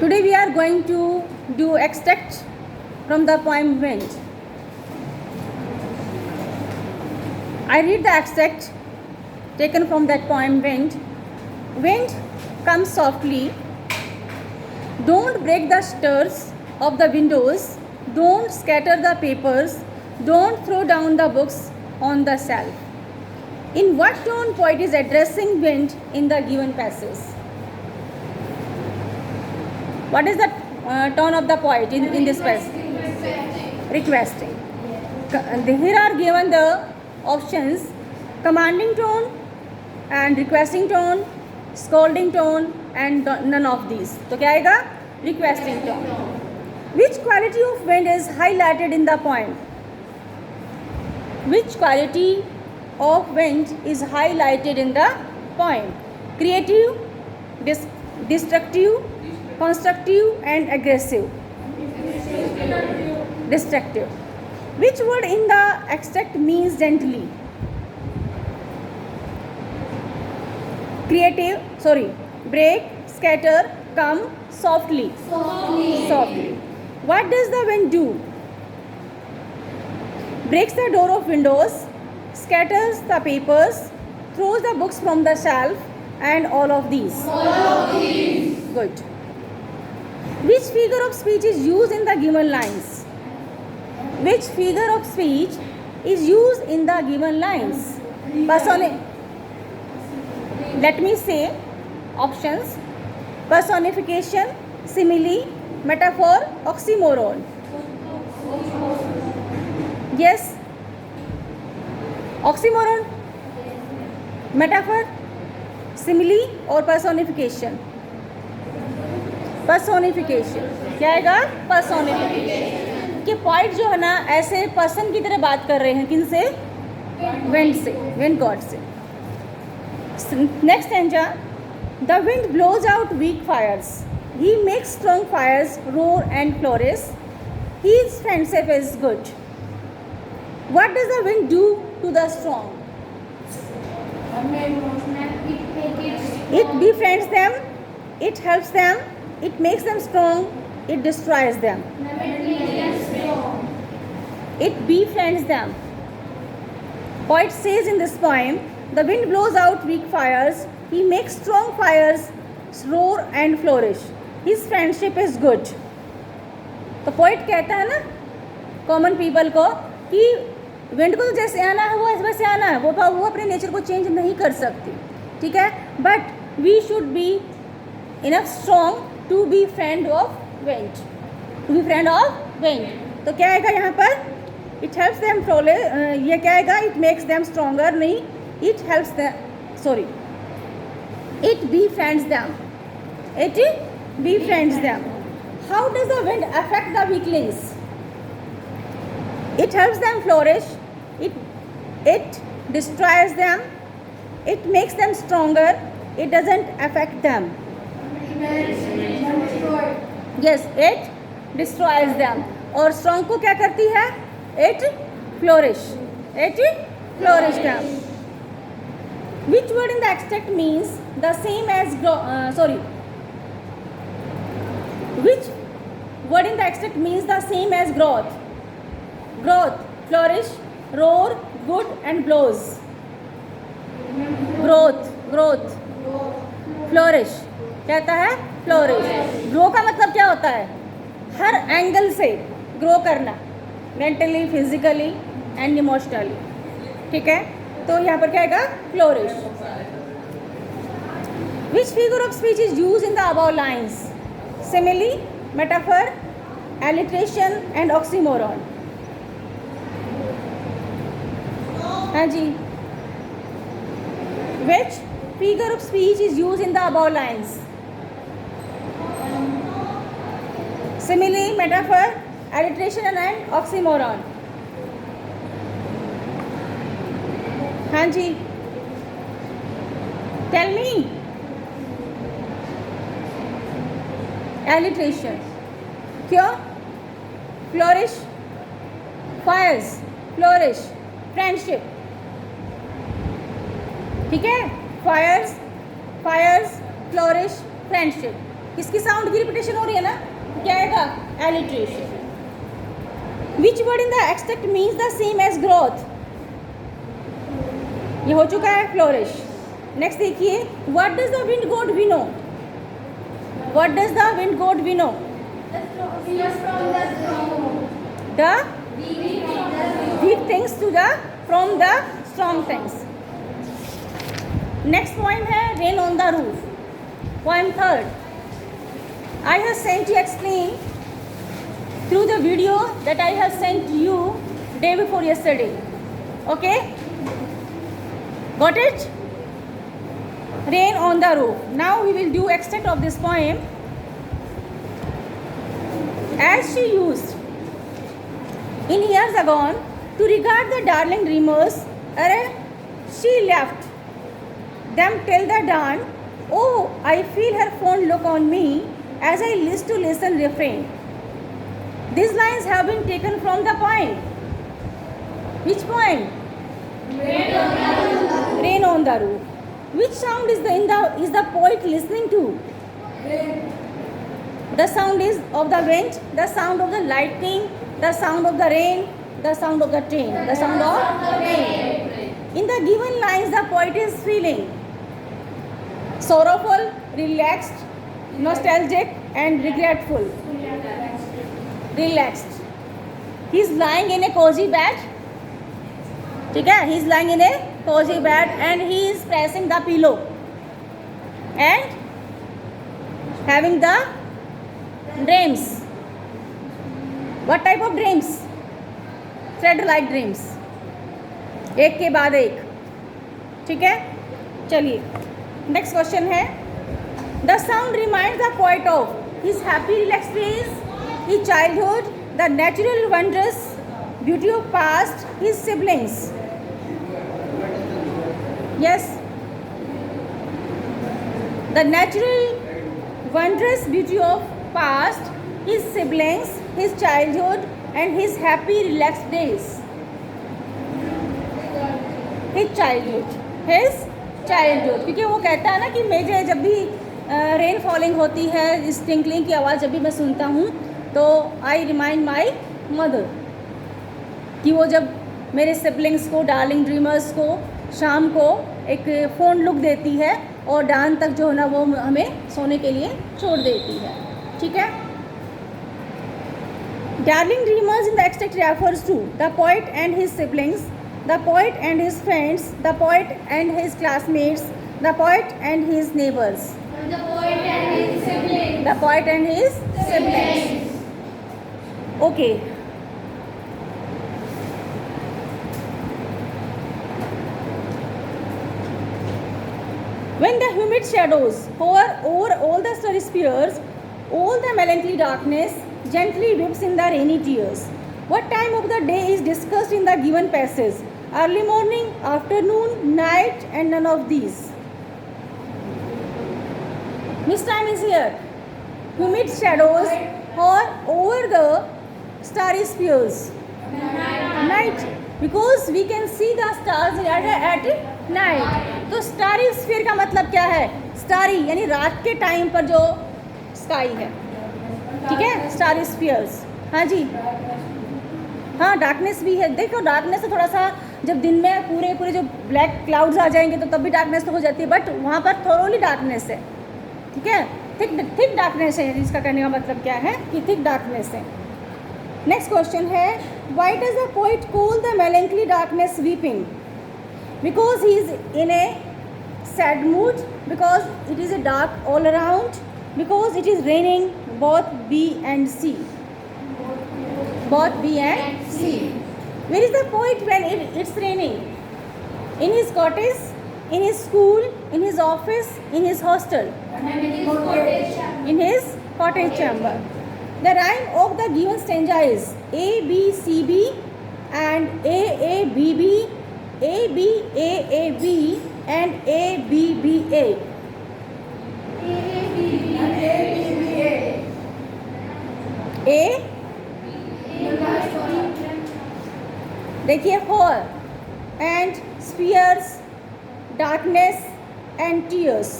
Today we are going to do extract from the poem Wind. I read the extract taken from that poem Wind. Wind comes softly. Don't break the shutters of the windows. Don't scatter the papers. Don't throw down the books on the shelf. In what tone poet is addressing wind in the given passage? What is the tone of the poet in this passage? Requesting. Here are given the options: commanding tone and requesting tone, scolding tone, and none of these. तो क्या आएगा? Requesting tone. Which quality of wind is highlighted in the poem? Which quality of wind is highlighted in the poem? Creative, destructive, constructive, and aggressive. Destructive. Which word in the extract means gently? Creative, break, scatter, come, softly. Softly. What does the wind do? Breaks the door of windows, scatters the papers, throws the books from the shelf, and all of these. Good. Which figure of speech is used in the given lines? Which figure of speech is used in the given lines? Let me say options: personification, simile, metaphor, oxymoron. Yes? Oxymoron, metaphor, simile और personification. Personification क्या आएगा? Personification. कि point जो है ना ऐसे person की तरह बात कर रहे हैं, किन से? विंड से, विंड गॉड से. Next stanza. The wind blows out weak fires. He makes strong fires roar and flourish. His friendship is good. What does the wind do to the strong? It befriends them. It helps them. It makes them strong. It destroys them. It befriends them. Poet says in this poem, the wind blows out weak fires. He makes strong fires roar and flourish. His friendship is good. तो poet कहता है ना common people को कि wind को तो जैसे आना है वो वैसे आना है, वो अपने नेचर को चेंज नहीं कर सकती, ठीक है, but we should be enough strong to be friend of wind, to be friend of wind. तो क्या आएगा यहाँ पर? इट हेल्प्स देम ये क्या आएगा? इट मेक्स देम स्ट्रॉन्गर नहीं, it helps them, it befriends them. It befriends them. How does the wind affect the weaklings? It helps them flourish. It destroys them. It makes them stronger. It doesn't affect them. Yes, it destroys them. और strong को क्या करती है? It flourish. It flourish them. Which word in the extract means the same as Which word in the extract means the same as growth? Growth, flourish, roar, good, and blows. Growth, flourish. कहता है flourish. Grow का मतलब क्या होता है? हर angle से grow करना, मेंटली, फिजिकली एंड इमोशनली, ठीक है. तो यहाँ पर क्या आएगा? Flourish. Which figure of speech is use in the above lines? Simile, metaphor, alliteration and oxymoron. हाँ जी. Which figure of speech is use in the above lines? Simile, metaphor, alliteration and oxymoron. हाँ जी. Tell me. Alliteration. क्यों? Flourish, fires, flourish, friendship, ठीक है. Fires, flourish, friendship. किसकी sound की repetition हो रही है ना, क्या आएगा, alliteration. Which word in the extract means the same as growth, ये हो चुका है फ्लोरिश. नेक्स्ट देखिए, what does the wind god winnow, what does the wind god winnow, the weak things to the from the strong things. Next poem है rain on the roof. Poem third. I have sent you explain through the video that I have sent you day before yesterday. Okay? Got it? Rain on the roof. Now we will do extract of this poem. As she used in years agone to regard the darling dreamers, she left them till the dawn. Oh, I feel her fond look on me as I list to listen refrain. These lines have been taken from the poem. Which poem? Rain on the roof. Which sound is the poet listening to? The sound is of the wind, the sound of the lightning, the sound of the rain, the sound of the train, the sound of rain. In the given lines, the poet is feeling sorrowful, relaxed, nostalgic, and regretful. Relaxed. He is lying in a cozy bed. ठीक है? He is lying in a cozy bed and he is pressing the pillow and having the dreams. What type of dreams? Thread like dreams. एक के बाद एक. ठीक है? चलिए next question है, the sound reminds the poet of his happy relax days, his childhood, the natural wondrous beauty of past, his siblings. Yes, the natural wondrous beauty of past, his siblings, his childhood and his happy relaxed days. His childhood, क्योंकि वो कहता है ना कि मुझे जब भी rain falling होती है, इस टिंकलिंग की आवाज़ जब भी मैं सुनता हूँ तो आई रिमाइंड माई मदर, कि वो जब मेरे सिबलिंग्स को, डार्लिंग ड्रीमर्स को शाम को एक फ़ोन लुक देती है और डान तक जो है ना वो हमें सोने के लिए छोड़ देती है. ठीक है? Darling dreamers in the extract refers to the poet and his siblings, the poet and his friends, the poet and his classmates, the poet and his neighbours. The poet and his siblings. Okay. When the humid shadows hover over all the starry spheres, all the melancholy darkness gently weeps in the rainy tears. What time of the day is discussed in the given passage? Early morning, afternoon, night, and none of these. Which time is here? Humid shadows hover over the starry spheres. Night. Because we can see the stars at night. तो starry sphere का मतलब क्या है? Starry यानी रात के time पर जो स्काई है. ठीक है? Starry spheres. हाँ जी, हाँ डार्कनेस भी है. देखो डार्कनेस तो थोड़ा सा जब दिन में पूरे जो ब्लैक क्लाउड्स आ जाएंगे तो तब भी डार्कनेस तो हो जाती है, बट वहाँ पर थोरोली डार्कनेस है. ठीक है? थिक डार्कनेस है. इसका कहने का मतलब क्या है कि थिक डार्कनेस है. नेक्स्ट क्वेश्चन है, why does the poet call the melancholy darkness weeping? Because he is in a sad mood, because it is a dark all around, because it is raining, both B and C. Both B and C. Where is the poet when it's raining? In his cottage, in his school, in his office, in his hostel. In his cottage chamber. The rhyme of the given stanza is A B C B and A A B B, A B A A B and A B B A. A देखिए for and spears, darkness and tears.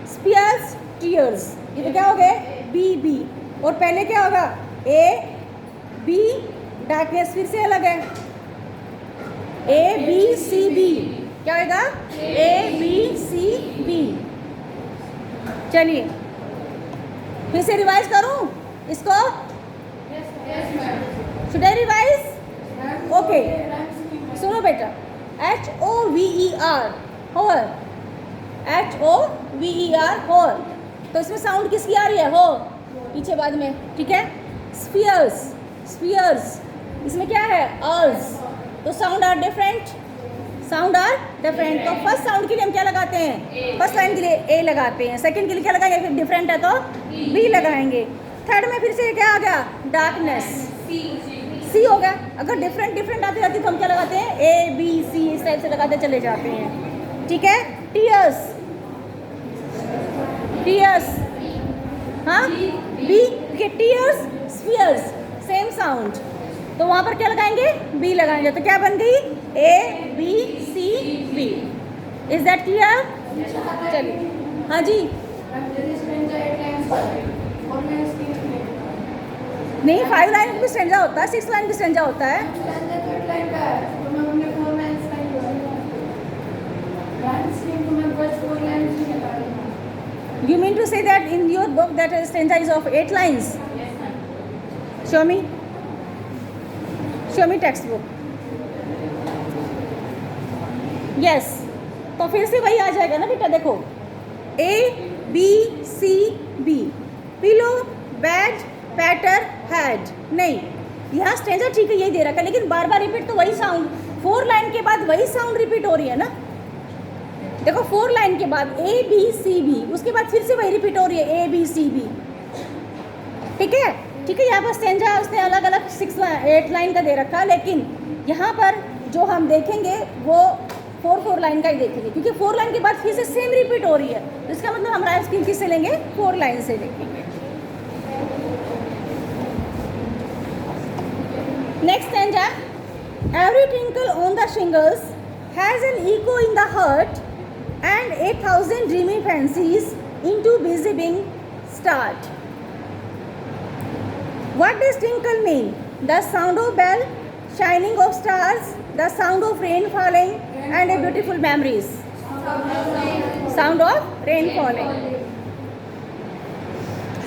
Spears, tears. ये तो क्या हो गए B B, और पहले क्या होगा ए बी, डार्कनेस फिर से अलग है, ए बी सी बी, क्या होगा ए बी सी बी। चलिए फिर से रिवाइज करूं इसको, शुड आई रिवाइज? ओके सुनो बेटा, HOVER होर, HOVER होर, तो इसमें साउंड किसकी आ रही है हो पीछे बाद में, ठीक है। स्फीयर्स, स्फीयर्स इसमें क्या है अर्स, तो sound are different, sound are different. तो फर्स्ट साउंड के लिए हम क्या लगाते हैं, फर्स्ट लाइन के लिए ए लगाते हैं, सेकंड के लिए क्या लगाएंगे, फिर डिफरेंट है तो बी लगाएंगे, थर्ड में फिर से क्या आ गया डार्कनेस, सी हो गया। अगर डिफरेंट डिफरेंट आती जाती तो हम क्या लगाते हैं ए बी सी, इस टाइप से लगाते चले जाते हैं, ठीक है। टीयर्स, टीयर्स, हाँ बी के टीयर्स, स्फीयर्स सेम साउंड, तो वहाँ पर क्या लगाएंगे बी लगाएंगे, तो क्या बन गई A B C B. Is that clear? चलिए हाँ जी, नहीं 5 लाइन भी स्टेंजा होता है, 6 लाइन भी स्टेंजा होता है। You mean to say that in your book that a stanza is of 8 lines? Show me. Show me textbook. Yes. तो फिर से वही आ जाएगा ना बेटा, देखो A B C B, pillow bat patter head, नहीं यहाँ स्टेंजा ठीक है यही दे रखा है, लेकिन बार बार रिपीट तो वही साउंड, 4 लाइन के बाद वही साउंड रिपीट हो रही है ना। देखो 4 लाइन के बाद ए बी सी बी, उसके बाद फिर से वही रिपीट हो रही है ए बी सी बी, ठीक है ठीक है। यहाँ पर स्टेंजा उसने अलग अलग 8 लाइन का दे रखा है, लेकिन यहाँ पर जो हम देखेंगे वो 4 लाइन का ही देखेंगे, क्योंकि 4 लाइन के बाद फिर से सेम रिपीट हो रही है, तो इसका मतलब हम राइम स्कीम किससे लेंगे 4 लाइन से देखेंगे। Next stanza, every twinkle on the shingles has an echo in the heart and 8,000 dreamy fancies into busy being start. What does twinkle mean? The sound of bell, shining of stars, the sound of rain falling, and a beautiful memories. Sound of rain falling.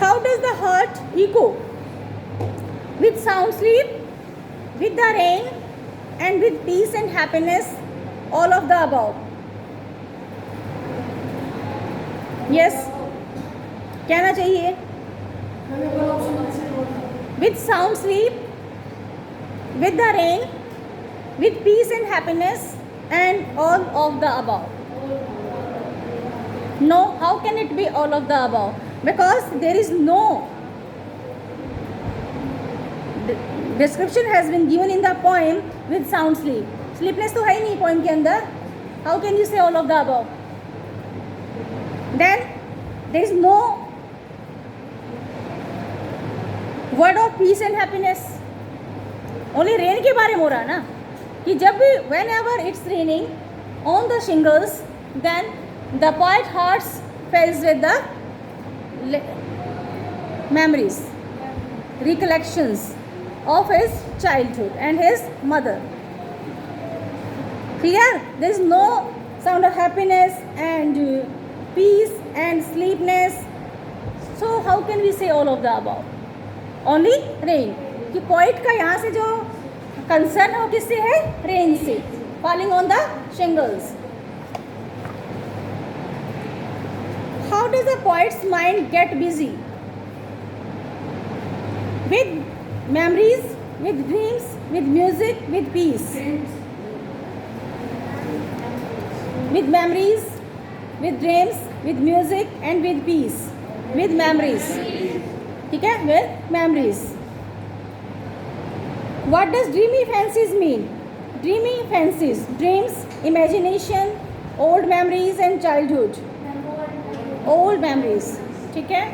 How does the heart echo? With sound sleep, with the rain, and with peace and happiness, all of the above. Yes कहना चाहिए, with sound sleep, with the rain, with peace and happiness, and all of the above. No, how can it be all of the above? Because there is no description has been given in the poem with sound sleep. Sleepness तो है ही नहीं poem के अंदर, how can you say all of the above? Then there is no word of peace and happiness. Only rain के बारे में हो रहा है ना, कि जब भी whenever it's raining on the shingles, then the poet hearts fills with the memories, recollections of his childhood and his mother. Clear? There is no sound of happiness and peace and sleepness, so how can we say all of the above? Only rain, कि poet का यहाँ से जो concern है वो किससे है, rain से, falling on the shingles. How does the poet's mind get busy? With memories, with dreams, with music, with peace. With memories, with dreams, with music, and with peace, with memories, ठीक है, with memories. What does dreamy fancies mean? Dreamy fancies, dreams, imagination, old memories and childhood, old memories, ठीक है।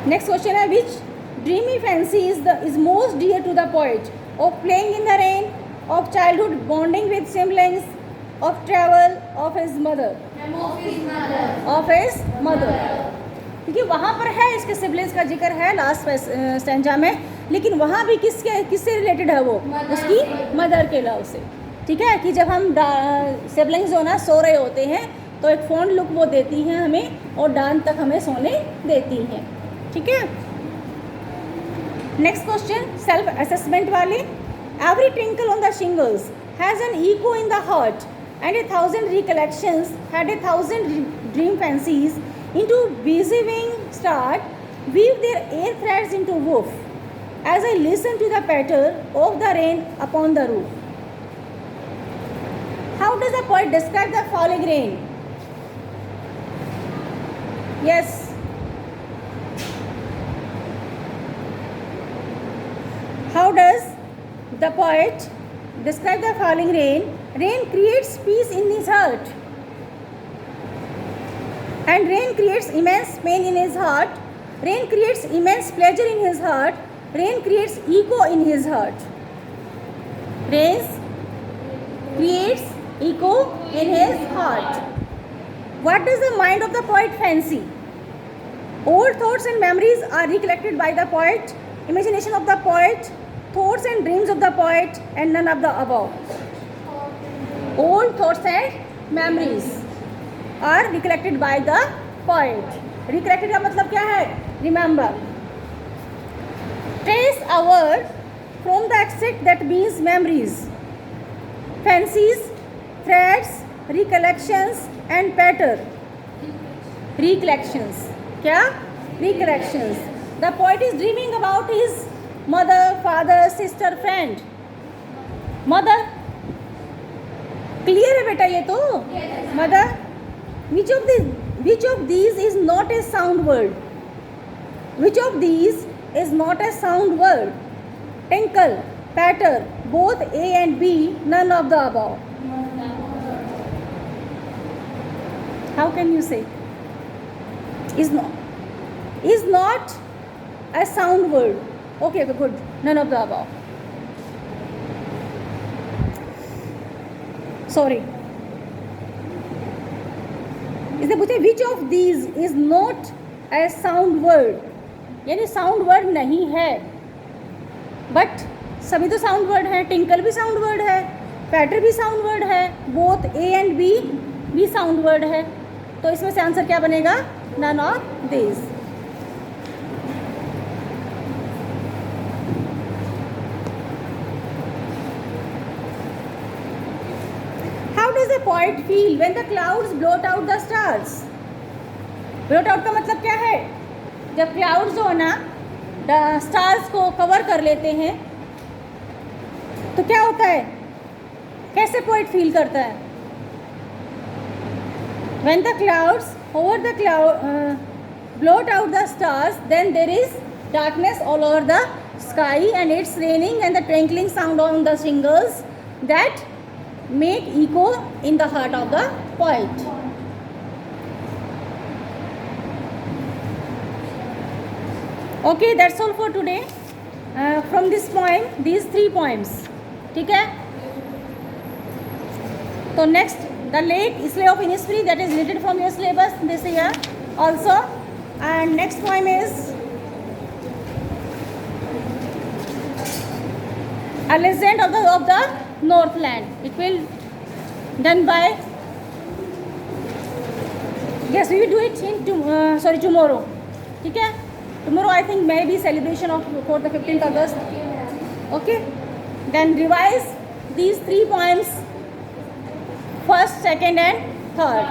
Next question है, which dreamy fancy is most dear to the poet? Of playing in the rain, of childhood bonding with siblings, of travel of his mother. Of his mother. क्योंकि वहाँ पर है इसके siblings का जिक्र है लास्ट स्टैंजा में, लेकिन वहाँ भी किससे रिलेटेड है वो? उसकी मदर के लव से. ठीक है, कि जब हम सिबलिंग्स जो ना सो रहे होते हैं तो एक फोन लुक वो देती हैं हमें और डांन तक हमें सोने देती हैं. ठीक है. नेक्स्ट क्वेश्चन सेल्फ असेसमेंट वाले. Every twinkle on the shingles has an eco in the heart and 1,000 recollections had 1,000 dream fancies into busy wing start weave their air threads into woof as I listen to the patter of the rain upon the roof. How does the poet describe the falling rain? Yes. How does the poet describe the falling rain? Rain creates peace in his heart, and rain creates immense pain in his heart. Rain creates immense pleasure in his heart. Rain creates echo in his heart. Rain creates echo in his heart. What does the mind of the poet fancy? Old thoughts and memories are recollected by the poet. Imagination of the poet, thoughts and dreams of the poet, and none of the above. Old thoughts and memories are recollected by the poet. Recollected का मतलब क्या है? Remember. Trace a word from the extract that means memories, fancies, threads, recollections and pattern. Recollections. क्या? Recollections. The poet is dreaming about his mother, father, sister, friend. Mother. Clear है बेटा ये तो? Mother. Which of these is not a sound word? Which of these is not a sound word? Tinkle, patter, both A and B, none of the above. How can you say? Is not a sound word. Okay, good. None of the above. Sorry. इसने पूछे which of these is not a sound word, यानी sound word नहीं है, but सभी तो sound word है. Tinkle भी sound word है, पैटर भी साउंड वर्ड है, बोथ ए एंड बी भी साउंड वर्ड है. तो इसमें से आंसर क्या बनेगा? None of these. The poet feel when the clouds blot out the stars? Blot out का मतलब क्या है? जब clouds जो है ना stars को कवर कर लेते हैं तो क्या होता है? कैसे poet feel करता है? When the clouds blot out the stars, then there is darkness all over the sky and it's raining and the twinkling sound on the shingles that make echo in the heart of the poet. Okay, that's all for today. From this poem, these 3 poems. ठीक है? तो next, the lake Islay of Innisfree, that is related from your syllabus this year also. And next poem is A Legend of the Northland. It will done by, yes, we will do it in tomorrow. ठीक है? Tomorrow I think may be celebration of for the 15th August. Okay? Then revise these 3 poems, first, second and third.